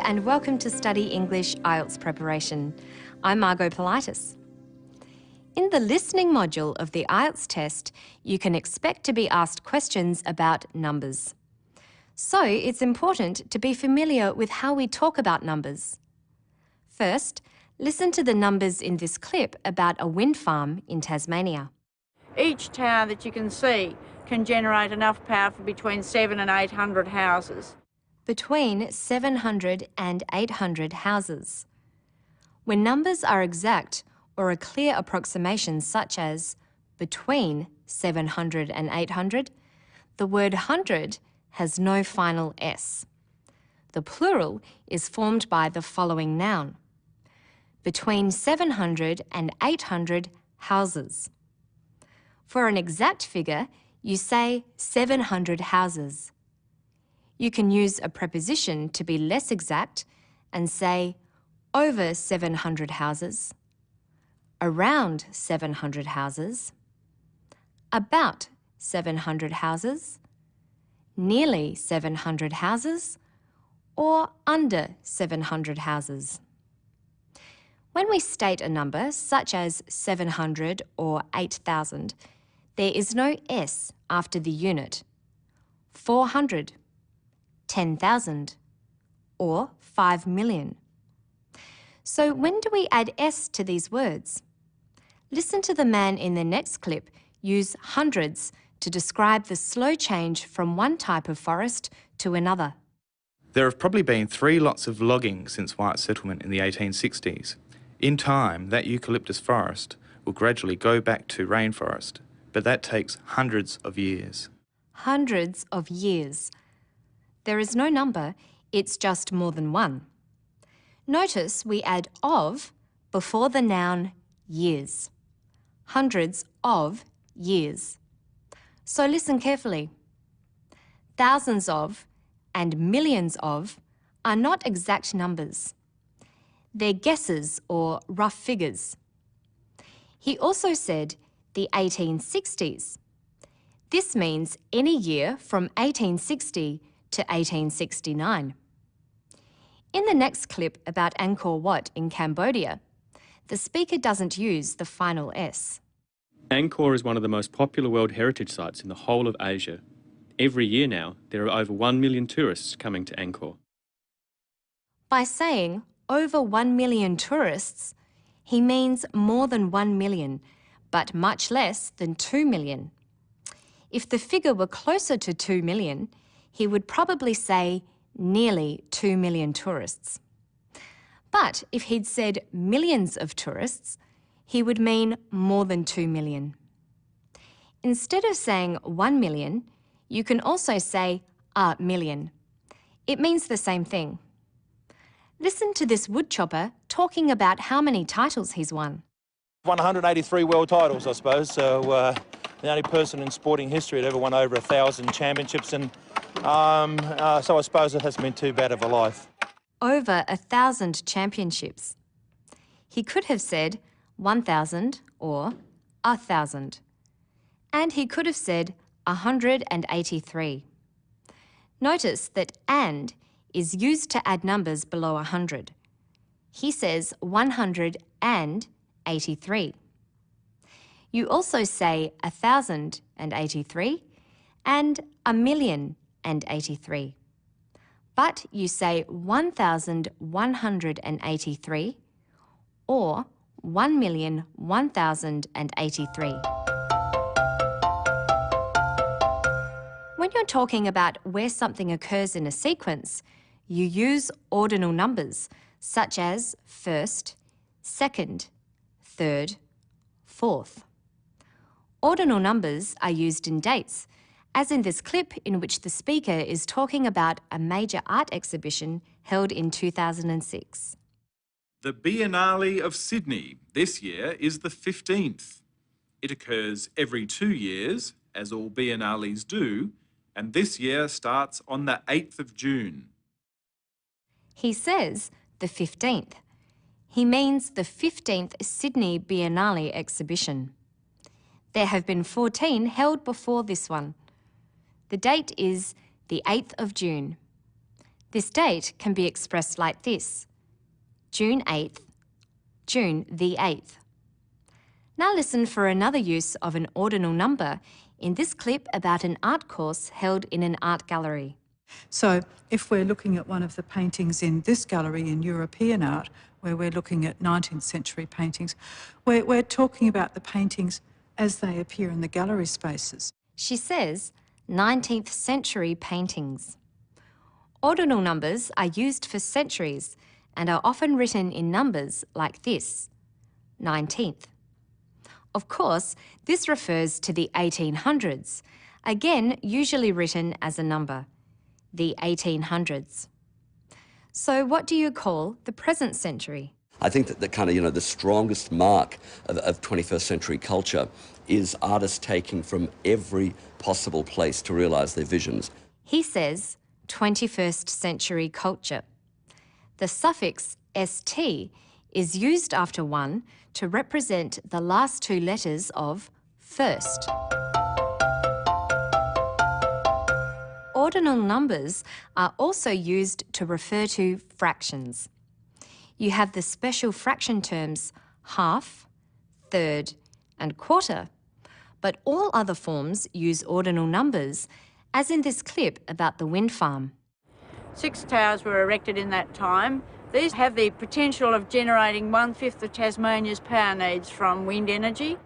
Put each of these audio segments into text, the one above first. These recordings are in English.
and welcome to Study English IELTS Preparation. I'm Margot Politis. In the listening module of the IELTS test, you can expect to be asked questions about numbers. So it's important to be familiar with how we talk about numbers. First, listen to the numbers in this clip about a wind farm in Tasmania. Each tower that you can see can generate enough power for between 700 and 800 houses. Between 700 and 800 houses. When numbers are exact or a clear approximation such as between 700 and 800, the word hundred has no final S. The plural is formed by the following noun. Between 700 and 800 houses. For an exact figure, you say 700 houses. You can use a preposition to be less exact and say over 700 houses, around 700 houses, about 700 houses, nearly 700 houses, or under 700 houses. When we state a number, such as 700 or 8,000, there is no S after the unit. 400, 10,000, or 5 million. So when do we add S to these words? Listen to the man in the next clip use hundreds to describe the slow change from one type of forest to another. There have probably been 3 lots of logging since white settlement in the 1860s. In time, that eucalyptus forest will gradually go back to rainforest, but that takes hundreds of years. Hundreds of years. There is no number, it's just more than one. Notice we add of before the noun years. Hundreds of years. So listen carefully. Thousands of and millions of are not exact numbers. They're guesses or rough figures. He also said the 1860s. This means any year from 1860 to 1869. In the next clip about Angkor Wat in Cambodia, the speaker doesn't use the final S. Angkor is one of the most popular World Heritage Sites in the whole of Asia. Every year now, there are over 1 million tourists coming to Angkor. By saying over 1 million tourists, he means more than 1 million, but much less than 2 million. If the figure were closer to 2 million, he would probably say nearly 2 million tourists. But if he'd said millions of tourists, he would mean more than 2 million. Instead of saying 1 million, you can also say a million. It means the same thing. Listen to this woodchopper talking about how many titles he's won. 183 world titles, I suppose. So the only person in sporting history that ever won over 1,000 championships, and so I suppose it hasn't been too bad of a life. Over 1,000 championships. He could have said 1,000 or 1,000. And he could have said 183. Notice that and is used to add numbers below 100. He says 183. You also say 1,083 and 1,000,083. But you say 1,183 or 1,001,083. When you're talking about where something occurs in a sequence, you use ordinal numbers such as first, second, third, fourth. Ordinal numbers are used in dates, as in this clip in which the speaker is talking about a major art exhibition held in 2006. The Biennale of Sydney this year is the 15th. It occurs every 2 years, as all biennales do, and this year starts on the 8th of June. He says the 15th. He means the 15th Sydney Biennale exhibition. There have been 14 held before this one. The date is the 8th of June. This date can be expressed like this: June 8th, June the 8th. Now listen for another use of an ordinal number in this clip about an art course held in an art gallery. So if we're looking at one of the paintings in this gallery in European art, where we're looking at 19th century paintings, we're talking about the paintings as they appear in the gallery spaces. She says 19th century paintings. Ordinal numbers are used for centuries and are often written in numbers like this: 19th. Of course, this refers to the 1800s, again usually written as a number, the 1800s. So what do you call the present century? I think that the kind of, the strongest mark of 21st century culture is artists taking from every possible place to realise their visions. He says 21st century culture. The suffix st is used after one to represent the last two letters of first. Ordinal numbers are also used to refer to fractions. You have the special fraction terms half, third, and quarter, but all other forms use ordinal numbers, as in this clip about the wind farm. 6 towers were erected in that time. These have the potential of generating 1/5 of Tasmania's power needs from wind energy.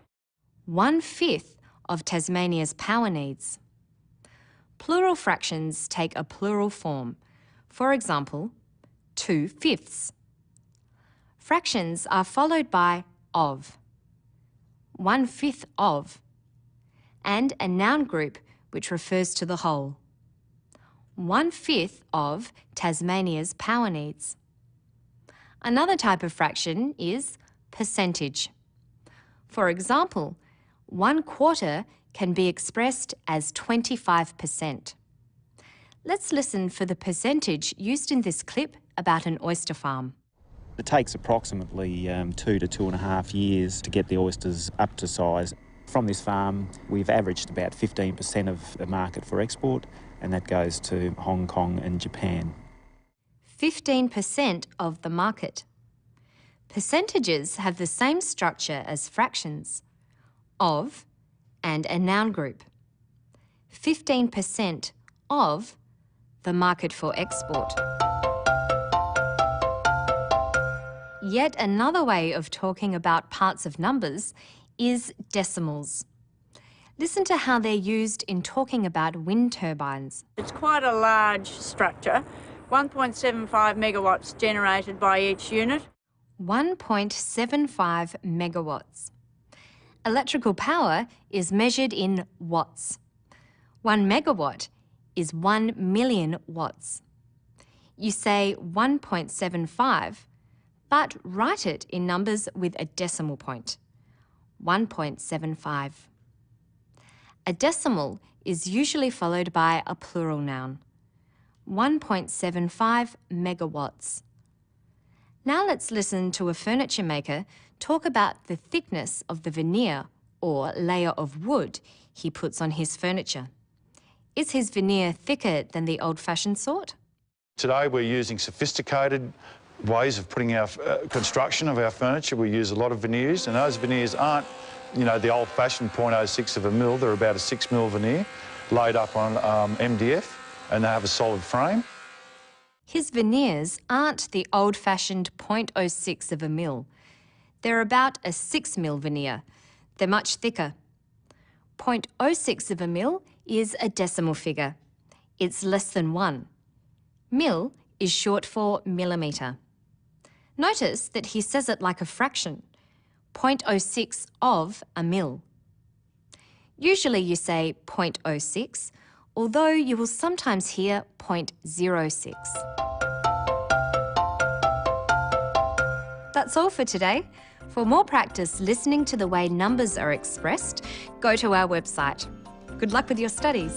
1/5 of Tasmania's power needs. Plural fractions take a plural form. For example, 2/5. Fractions are followed by of, 1/5 of, and a noun group which refers to the whole. 1/5 of Tasmania's power needs. Another type of fraction is percentage. For example, 1/4 can be expressed as 25%. Let's listen for the percentage used in this clip about an oyster farm. It takes approximately 2 to 2.5 years to get the oysters up to size. From this farm, we've averaged about 15% of the market for export, and that goes to Hong Kong and Japan. 15% of the market. Percentages have the same structure as fractions, of and a noun group. 15% of the market for export. Yet another way of talking about parts of numbers is decimals. Listen to how they're used in talking about wind turbines. It's quite a large structure, 1.75 megawatts generated by each unit. 1.75 megawatts. Electrical power is measured in watts. 1 megawatt is 1 million watts. You say 1.75, but write it in numbers with a decimal point. 1.75. A decimal is usually followed by a plural noun. 1.75 megawatts. Now let's listen to a furniture maker talk about the thickness of the veneer or layer of wood he puts on his furniture. Is his veneer thicker than the old-fashioned sort? Today we're using sophisticated ways of putting our construction of our furniture. We use a lot of veneers, and those veneers aren't, the old-fashioned 0.06 of a mil. They're about a 6 mil veneer laid up on MDF, and they have a solid frame. His veneers aren't the old-fashioned 0.06 of a mil. They're about a 6 mil veneer. They're much thicker. 0.06 of a mil is a decimal figure. It's less than 1. Mil is short for millimetre. Notice that he says it like a fraction. 0.06 of a mil. Usually you say 0.06, although you will sometimes hear 0.06. That's all for today. For more practice listening to the way numbers are expressed, go to our website. Good luck with your studies.